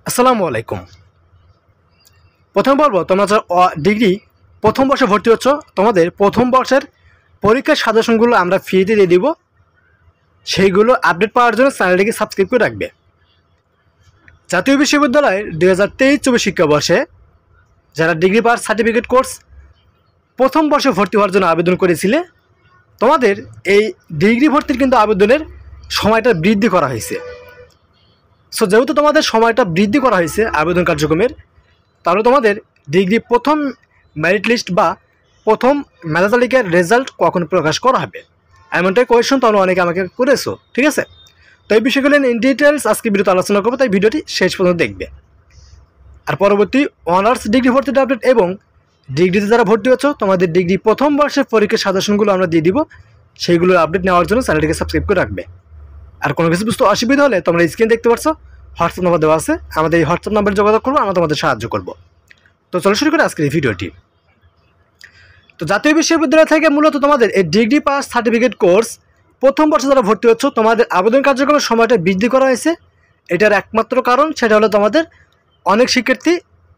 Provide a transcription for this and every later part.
আসসালামু আলাইকুম। প্রথম বলবো তোমরা যারা ডিগ্রি প্রথম বর্ষে ভর্তি হচ্ছ, তোমাদের প্রথম বর্ষের পরীক্ষার সাজেশনগুলো আমরা ফ্রিতে দিয়ে দিব। সেইগুলো আপডেট পাওয়ার জন্য চ্যানেলটিকে সাবস্ক্রাইব করে রাখবে। জাতীয় বিশ্ববিদ্যালয়ের 2023-24 শিক্ষাবর্ষে যারা ডিগ্রি পাস সার্টিফিকেট কোর্স প্রথম বর্ষে ভর্তি হওয়ার জন্য আবেদন করেছিলে, তোমাদের এই ডিগ্রি ভর্তির কিন্তু আবেদনের সময়টা বৃদ্ধি করা হয়েছে। সো যেহেতু তোমাদের সময়টা বৃদ্ধি করা হয়েছে আবেদন কার্যক্রমের, তাহলে তোমাদের ডিগ্রি প্রথম মেরিট লিস্ট বা প্রথম মেধা তালিকার রেজাল্ট কখন প্রকাশ করা হবে, এমনটাই কোয়েশন তাহলে অনেকে আমাকে করেছো। ঠিক আছে, তো এই বিষয়গুলো ইন ডিটেলস আজকে ভিডিওতে আলোচনা করবো, তাই ভিডিওটি শেষ পর্যন্ত দেখবে। আর পরবর্তী অনার্স ডিগ্রি ভর্তির আপডেট এবং ডিগ্রিতে যারা ভর্তি হচ্ছ, তোমাদের ডিগ্রি প্রথম বর্ষের পরীক্ষার সাজেশনগুলো আমরা দিয়ে দিব। সেইগুলোর আপডেট নেওয়ার জন্য চ্যানেলটিকে সাবস্ক্রাইব করে রাখবে। আর কোনো কিছু বুঝতে অসুবিধা হলে তোমরা স্ক্রিন দেখতে পাচ্ছ, হোয়াটসঅ্যাপ নাম্বার দেওয়া আছে, আমাদের এই হোয়াটসঅ্যাপ নাম্বারে যোগাযোগ করবো, আমরা তোমাদের সাহায্য করব। তো চলো শুরু করে আজকের এই ভিডিওটি। তো জাতীয় বিশ্ববিদ্যালয় থেকে মূলত তোমাদের এই ডিগ্রি পাস সার্টিফিকেট কোর্স প্রথম বর্ষে যারা ভর্তি হচ্ছ, তোমাদের আবেদন কার্যক্রমের সময়টা বৃদ্ধি করা হয়েছে। এটার একমাত্র কারণ সেটা হলো তোমাদের অনেক শিক্ষার্থী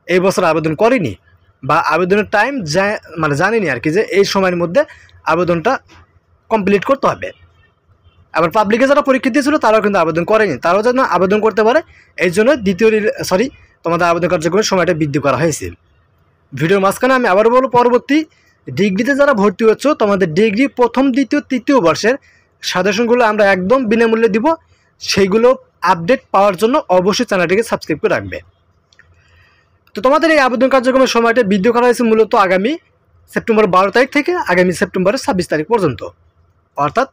এই বছর আবেদন করেনি বা আবেদনের টাইম জানেনি আর কি, যে এই সময়ের মধ্যে আবেদনটা কমপ্লিট করতে হবে। আবার পাবলিকে যারা পরীক্ষা দিয়েছিল তারাও কিন্তু আবেদন করেনি, তারাও যেন আবেদন করতে পারে, এই জন্য তোমাদের আবেদন কার্যক্রমের সময়টা বৃদ্ধি করা হয়েছে। ভিডিওর মাঝখানে আমি আবার বলবো, পরবর্তী ডিগ্রিতে যারা ভর্তি হচ্ছ, তোমাদের ডিগ্রি প্রথম, দ্বিতীয়, তৃতীয় বর্ষের সাজেশনগুলো আমরা একদম বিনামূল্যে দিব। সেইগুলো আপডেট পাওয়ার জন্য অবশ্যই চ্যানেলটিকে সাবস্ক্রাইব করে রাখবে। তো তোমাদের এই আবেদন কার্যক্রমের সময়টা বৃদ্ধি করা হয়েছে মূলত আগামী সেপ্টেম্বর 12 তারিখ থেকে আগামী সেপ্টেম্বরের 26 তারিখ পর্যন্ত। অর্থাৎ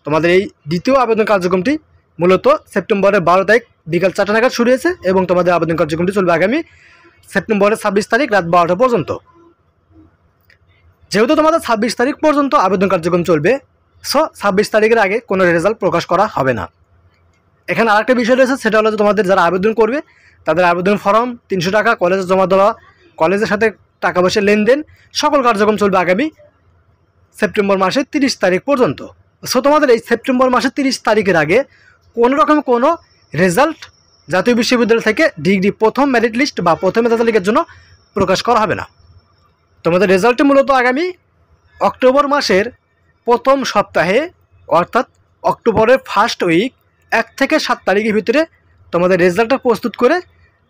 তোমাদের এই দ্বিতীয় আবেদন কার্যক্রমটি মূলত সেপ্টেম্বরের 12 তারিখ বিকাল 4টা নাগাদ শুরু হয়েছে এবং তোমাদের আবেদন কার্যক্রমটি চলবে আগামী সেপ্টেম্বরের 26 তারিখ রাত 12টা পর্যন্ত। যেহেতু তোমাদের 26 তারিখ পর্যন্ত আবেদন কার্যক্রম চলবে, সো 26 তারিখের আগে কোনো রেজাল্ট প্রকাশ করা হবে না। এখানে আরেকটা বিষয় রয়েছে, সেটা হলো তোমাদের যারা আবেদন করবে তাদের আবেদন ফর্ম 300 টাকা কলেজে জমা দেওয়া, কলেজের সাথে টাকা পয়সা লেনদেন, সকল কার্যক্রম চলবে আগামী সেপ্টেম্বর মাসের 30 তারিখ পর্যন্ত। সো তোমাদের এই সেপ্টেম্বর মাসের 30 তারিখের আগে কোনো রকম কোনো রেজাল্ট জাতীয় বিশ্ববিদ্যালয় থেকে ডিগ্রি প্রথম মেরিট লিস্ট বা প্রথম মেধা তালিকার জন্য প্রকাশ করা হবে না। তোমাদের রেজাল্টটি মূলত আগামী অক্টোবর মাসের প্রথম সপ্তাহে, অর্থাৎ অক্টোবরের ফার্স্ট উইক 1 থেকে 7 তারিখের ভিতরে তোমাদের রেজাল্টটা প্রস্তুত করে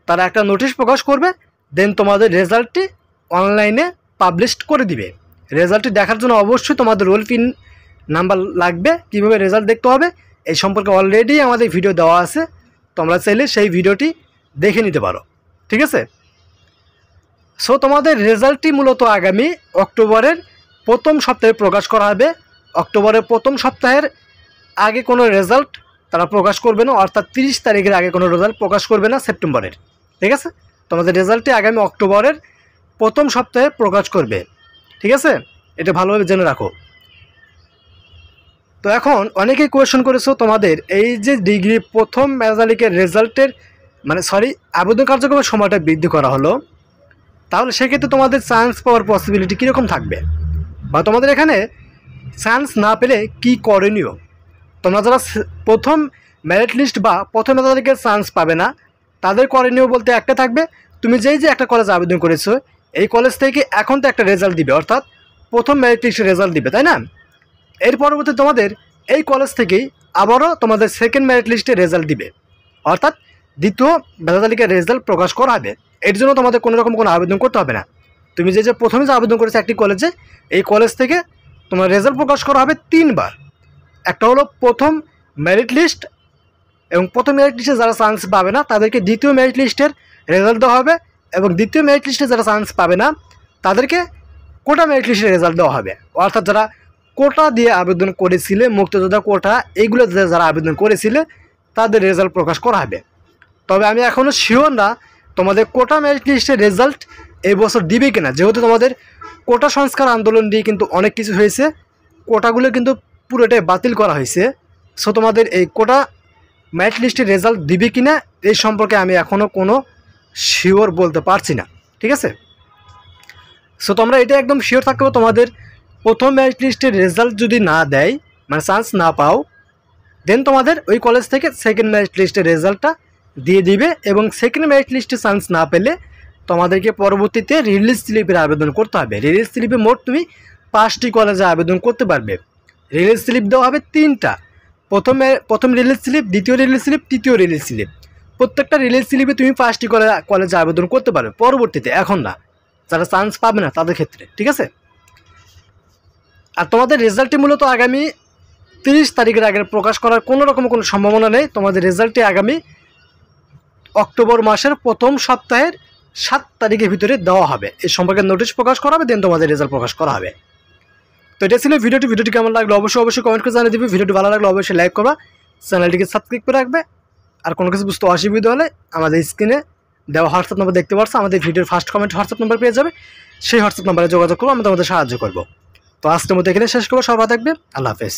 তারা একটা নোটিশ প্রকাশ করবে। দেন তোমাদের রেজাল্টটি অনলাইনে পাবলিশ করে দিবে। রেজাল্টটি দেখার জন্য অবশ্যই তোমাদের রোল পিন নাম্বার লাগবে। কীভাবে রেজাল্ট দেখতে হবে এই সম্পর্কে অলরেডি আমাদের ভিডিও দেওয়া আছে, তোমরা চাইলে সেই ভিডিওটি দেখে নিতে পারো। ঠিক আছে, সো তোমাদের রেজাল্টটি মূলত আগামী অক্টোবরের প্রথম সপ্তাহে প্রকাশ করা হবে। অক্টোবরের প্রথম সপ্তাহের আগে কোনো রেজাল্ট তারা প্রকাশ করবে না, অর্থাৎ 30 তারিখের আগে কোনো রেজাল্ট প্রকাশ করবে না সেপ্টেম্বরের। ঠিক আছে, তোমাদের রেজাল্টটি আগামী অক্টোবরের প্রথম সপ্তাহে প্রকাশ করবে। ঠিক আছে, এটা ভালোভাবে জেনে রাখো। তো এখন অনেকেই কোয়েশন করেছো, তোমাদের এই যে ডিগ্রি প্রথম মেধা তালিকার রেজাল্টের আবেদন কার্যক্রমের সময়টা বৃদ্ধি করা হলো, তাহলে সেক্ষেত্রে তোমাদের চান্স পাওয়ার পসিবিলিটি কীরকম থাকবে, বা তোমাদের এখানে চান্স না পেলে কি করণীয়। তোমরা যারা প্রথম মেরিট লিস্ট বা প্রথম মেধা তালিকার চান্স পাবে না, তাদের করণীয় বলতে একটা থাকবে, তুমি যে একটা কলেজে আবেদন করেছো এই কলেজ থেকে এখন তো একটা রেজাল্ট দিবে, অর্থাৎ প্রথম মেরিট লিস্টের রেজাল্ট দিবে, তাই না? এর পরবর্তী তোমাদের এই কলেজ থেকেই আবারও তোমাদের সেকেন্ড মেরিট লিস্টের রেজাল্ট দিবে, অর্থাৎ দ্বিতীয় মেধা তালিকার রেজাল্ট প্রকাশ করা হবে। এর জন্য তোমাদের কোনো রকম কোনো আবেদন করতে হবে না। তুমি যে প্রথমে যে আবেদন করেছো একটি কলেজে, এই কলেজ থেকে তোমার রেজাল্ট প্রকাশ করা হবে 3 বার। একটা হলো প্রথম মেরিট লিস্ট, এবং প্রথম মেরিট লিস্টে যারা চান্স পাবে না তাদেরকে দ্বিতীয় মেরিট লিস্টের রেজাল্ট দেওয়া হবে, এবং দ্বিতীয় মেরিট লিস্টে যারা চান্স পাবে না তাদেরকে কোটা মেরিট লিস্টের রেজাল্ট দেওয়া হবে। অর্থাৎ যারা কোটা দিয়ে আবেদন করেছিলে, মুক্তিযোদ্ধা কোটা, এইগুলো যারা আবেদন করেছিলে তাদের রেজাল্ট প্রকাশ করা হবে। তবে আমি এখনও শিওর না তোমাদের কোটা মেরিট লিস্টের রেজাল্ট এই বছর দিবে কিনা, যেহেতু তোমাদের কোটা সংস্কার আন্দোলন দিয়ে কিন্তু অনেক কিছু হয়েছে, কোটাগুলো কিন্তু পুরোটাই বাতিল করা হয়েছে। সো তোমাদের এই কোটা মেরিট লিস্টের রেজাল্ট দিবে কিনা এই সম্পর্কে আমি এখনও কোনো শিওর বলতে পারছি না। ঠিক আছে, সো তোমরা এটা একদম শিওর থাকবে, তোমাদের প্রথম মেরিট লিস্টের রেজাল্ট যদি না দেয়, মানে চান্স না পাও, দেন তোমাদের ওই কলেজ থেকে সেকেন্ড মেরিট লিস্টের রেজাল্টটা দিয়ে দিবে এবং সেকেন্ড মেরিট লিস্টে চান্স না পেলে তোমাদেরকে পরবর্তীতে রিলিজ স্লিপের আবেদন করতে হবে। রিলিজ স্লিপে মোট তুমি 5টি কলেজে আবেদন করতে পারবে। রিলিজ স্লিপ দেওয়া হবে 3টা, প্রথম রিলিজ স্লিপ, দ্বিতীয় রিলিজ স্লিপ, তৃতীয় রিলিজ স্লিপ। প্রত্যেকটা রিলিজ স্লিপে তুমি 5টি কলেজে আবেদন করতে পারবে পরবর্তীতে, এখন না, যারা চান্স পাবে না তাদের ক্ষেত্রে, ঠিক আছে। আর তোমাদের রেজাল্টটি মূলত আগামী 30 তারিখের আগে প্রকাশ করার কোনো সম্ভাবনা নেই। তোমাদের রেজাল্টটি আগামী অক্টোবর মাসের প্রথম সপ্তাহের 7 তারিখের ভিতরে দেওয়া হবে। এই সম্পর্কে নোটিশ প্রকাশ করা হবে, দেন তোমাদের রেজাল্ট প্রকাশ করা হবে। তো এটা ছিল ভিডিওটি কেমন লাগলো অবশ্যই কমেন্ট করে জানিয়ে দিবে। ভিডিওটি ভালো লাগলে অবশ্যই লাইক করবা, চ্যানেলটিকে সাবস্ক্রাইব করে রাখবে। আর কোনো কিছু বুঝতে অসুবিধা হলে আমাদের স্ক্রিনে দেওয়া হোয়াটসঅ্যাপ নম্বর দেখতে পাচ্ছ, আমাদের ভিডিওর ফার্স্ট কমেন্ট হোয়াটসঅ্যাপ নম্বর পেয়ে যাবে। সেই হোয়াটসঅ্যাপ নম্বরে যোগাযোগ করবো, আমরা তোমাদের সাহায্য করবো। তো আজকের মতো এখানে শেষ করবো। সবাই থাকবে, আল্লাহ হাফেজ।